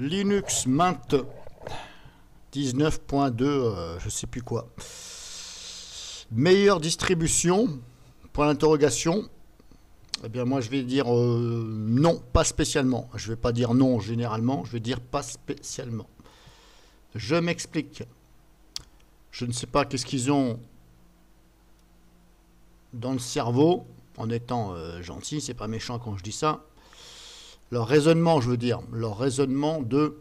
Linux Mint 19.2, je sais plus quoi. Meilleure distribution, point d'interrogation. Eh bien moi je vais dire non, pas spécialement. Je vais pas dire non généralement, je vais dire pas spécialement. Je m'explique. Je ne sais pas qu'est-ce qu'ils ont dans le cerveau, en étant gentil, c'est pas méchant quand je dis ça. Leur raisonnement, je veux dire, leur raisonnement de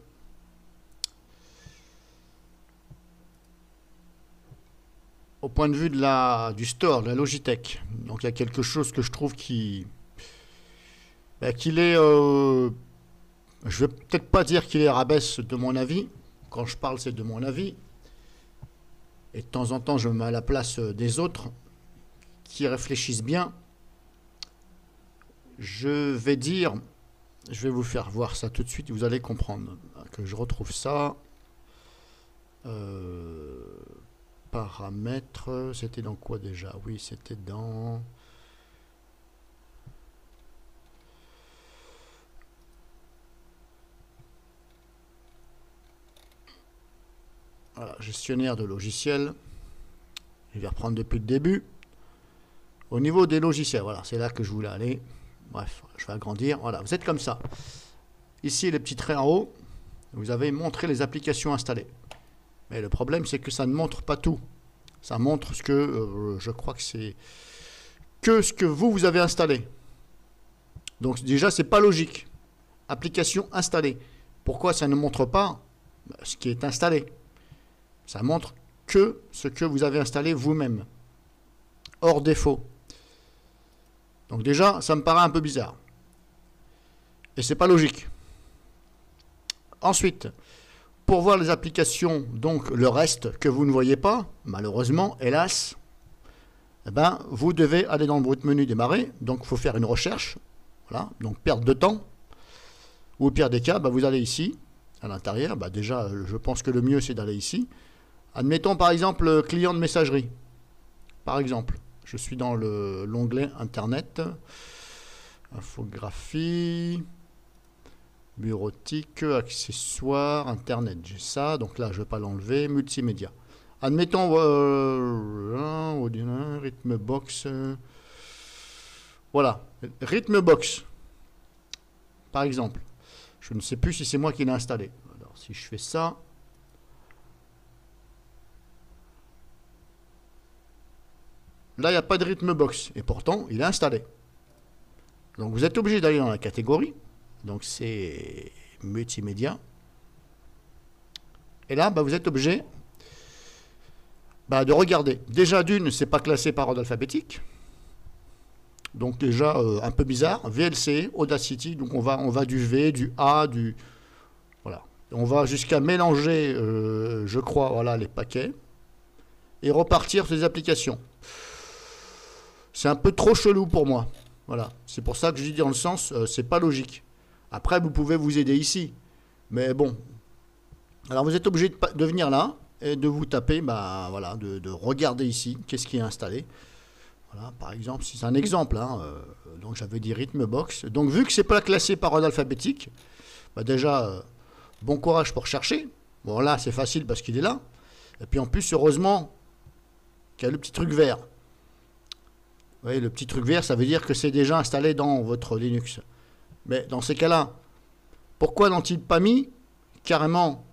au point de vue de du store, de la Logitech. Donc il y a quelque chose que je trouve qu'il est... je vais peut-être pas dire qu'il est rabaisse de mon avis. Quand je parle, c'est de mon avis. Et de temps en temps, je me mets à la place des autres qui réfléchissent bien. Je vais dire... Je vais vous faire voir ça tout de suite. Vous allez comprendre que je retrouve ça. Paramètres. C'était dans quoi déjà? Oui, c'était dans... Voilà, gestionnaire de logiciels. Je vais reprendre depuis le début. Au niveau des logiciels, voilà, c'est là que je voulais aller. Bref, je vais agrandir. Voilà, vous êtes comme ça. Ici, les petits traits en haut, vous avez montré les applications installées. Mais le problème, c'est que ça ne montre pas tout. Ça montre ce que, je crois que c'est que ce que vous avez installé. Donc déjà, c'est pas logique. Application installée. Pourquoi ça ne montre pas ce qui est installé? Ça montre que ce que vous avez installé vous-même. Hors défaut. Donc déjà, ça me paraît un peu bizarre. Et c'est pas logique. Ensuite, pour voir les applications, donc le reste que vous ne voyez pas, malheureusement, hélas, eh ben, vous devez aller dans votre menu démarrer. Donc il faut faire une recherche. Voilà, donc perte de temps. Ou au pire des cas, vous allez ici, à l'intérieur. Déjà, je pense que le mieux, c'est d'aller ici. Admettons par exemple client de messagerie. Par exemple. Je suis dans l'onglet Internet, infographie, bureautique, accessoires, Internet. J'ai ça, donc là je ne vais pas l'enlever, multimédia. Admettons, Rhythmbox. Voilà, Rhythmbox, par exemple. Je ne sais plus si c'est moi qui l'ai installé. Alors si je fais ça... Là, il n'y a pas de Rhythmbox. Et pourtant, il est installé. Donc, vous êtes obligé d'aller dans la catégorie. Donc, c'est multimédia. Et là, vous êtes obligé de regarder. Déjà, d'une, c'est pas classé par ordre alphabétique. Donc, déjà, un peu bizarre. VLC, Audacity. Donc, on va du V, du A, du... Voilà. On va jusqu'à mélanger, je crois, voilà, les paquets. Et repartir sur les applications. C'est un peu trop chelou pour moi. Voilà. C'est pour ça que je dis dans le sens, c'est pas logique. Après, vous pouvez vous aider ici. Mais bon. Alors, vous êtes obligé de venir là et de vous taper, voilà, de regarder ici, qu'est-ce qui est installé. Voilà, par exemple, si c'est un exemple, donc j'avais dit Rhythmbox. Donc, vu que c'est pas classé par ordre alphabétique, déjà, bon courage pour chercher. Bon, là, c'est facile parce qu'il est là. Et puis, en plus, heureusement, qu'il y a le petit truc vert. Vous voyez, le petit truc vert, ça veut dire que c'est déjà installé dans votre Linux. Mais dans ces cas-là, pourquoi n'ont-ils pas mis carrément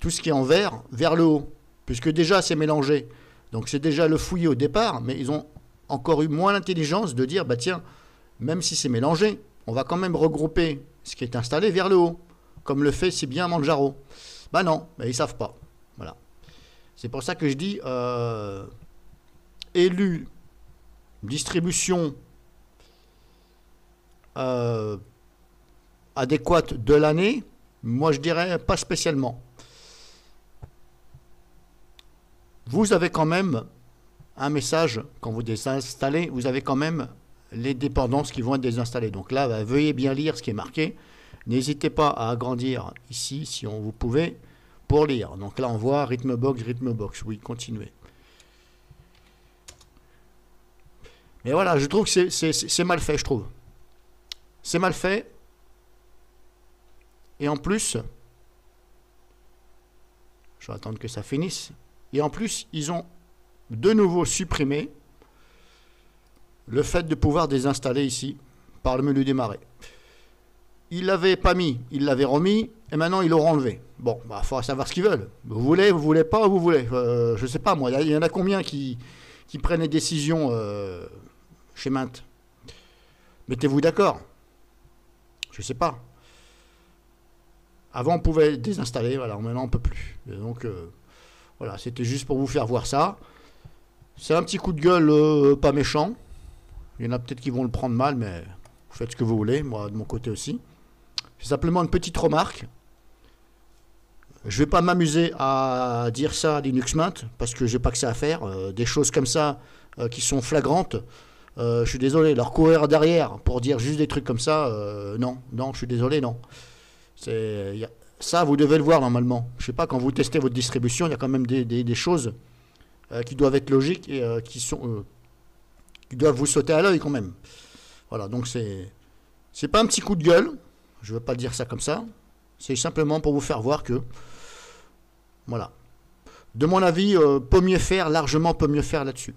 tout ce qui est en vert vers le haut? Puisque déjà c'est mélangé. Donc c'est déjà le fouillis au départ, mais ils ont encore eu moins l'intelligence de dire, tiens, même si c'est mélangé, on va quand même regrouper ce qui est installé vers le haut, comme le fait si bien Manjaro. Non, ils ne savent pas. Voilà. C'est pour ça que je dis, élu distribution adéquate de l'année, moi je dirais pas spécialement. Vous avez quand même un message, quand vous désinstallez, vous avez quand même les dépendances qui vont être désinstallées. Donc là, veuillez bien lire ce qui est marqué. N'hésitez pas à agrandir ici, si vous pouvez, pour lire. Donc là, on voit Rhythmbox. Oui, continuez. Mais voilà, je trouve que c'est mal fait, je trouve. C'est mal fait. Et en plus, Je vais attendre que ça finisse. Et en plus, ils ont de nouveau supprimé le fait de pouvoir désinstaller ici par le menu démarrer. Ils l'avaient pas mis, ils l'avaient remis, et maintenant ils l'auront enlevé. Bon, bah, faudra savoir ce qu'ils veulent. Vous voulez pas, vous voulez. Je sais pas, moi, il y en a combien qui prennent les décisions chez Mint. Mettez-vous d'accord. Je sais pas. Avant, on pouvait désinstaller, voilà, maintenant on peut plus. Et donc, voilà, c'était juste pour vous faire voir ça. C'est un petit coup de gueule pas méchant. Il y en a peut-être qui vont le prendre mal, mais vous faites ce que vous voulez, moi de mon côté aussi. C'est simplement une petite remarque. Je vais pas m'amuser à dire ça à Linux Mint, parce que j'ai pas que ça à faire. Des choses comme ça qui sont flagrantes, je suis désolé, leur courir derrière pour dire juste des trucs comme ça, non, je suis désolé, non. Ça, vous devez le voir normalement. Je sais pas, quand vous testez votre distribution, il y a quand même des choses qui doivent être logiques et qui doivent vous sauter à l'œil quand même. Voilà, donc c'est pas un petit coup de gueule. Je veux pas dire ça comme ça. C'est simplement pour vous faire voir que, voilà. De mon avis, largement peut mieux faire là-dessus.